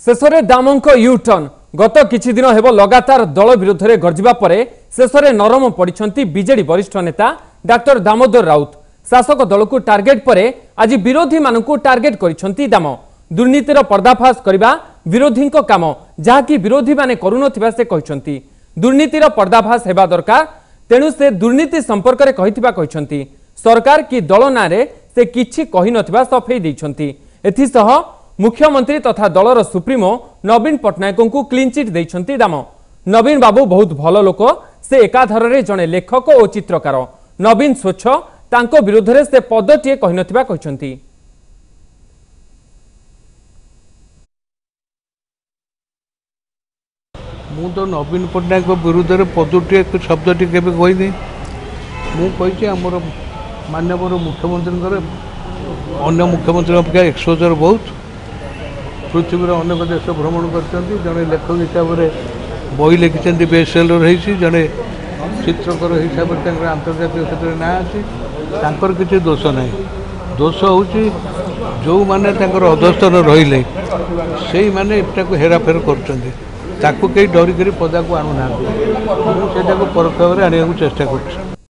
शेषे दामों यूटर्न गत किछि दिन हेब लगातार दल विरोध में गर्जिबा परे शेषे नरम पड़िछंती बीजेडी वरिष्ठ नेता डॉक्टर दामोदर राउत। शासक दल को टार्गेट परे आज विरोधी मानकु टार्गेट करिछंती दाम। दुर्नीतिर पर्दाफाश करबा विरोधी काम जहाँकि विरोधी माने करुनथिबा से कहिछंती। दुर्नीतिर पर्दाफाश हेबा दरकार, तेणु से दुर्नीति संपर्क में कहिथिबा कहिछंती। सरकार की दल नारे से किछि कहि नथिबा सफेई दैछंती। एथिसह मुख्यमंत्री तथा दलर सुप्रीमो नवीन पट्टनायक को क्लीन चिट देइछंती दाम। नवीन बाबू बहुत भल लोक, से एकाधर रे जड़े लेखक और चित्रकार। नवीन स्वच्छ, तांको विरोध में से पदटीए कहि नथिबा कहिछंती। मु तो नवीन पट्टनायक विरुद्ध में पदटी शब्दटी के कही मुझे आमर माननीय मुख्यमंत्री अन्य मुख्यमंत्री अपेक्षा एक्सपोजर बहुत पृथ्वी अनेक देश भ्रमण कर जड़े लेखक हिसाब से बही लिखिं बेस्ट सेलर होती जड़े चित्रकर हिसाब से आंतर्जातिक क्षेत्र में ना अच्छी किसी दोष ना। दोष हूँ जो मैंने अधस्थन रही से मैंने हेराफेर कर डरिक पदा को आणुना मुझे परख भाव आने चेष्टा कर।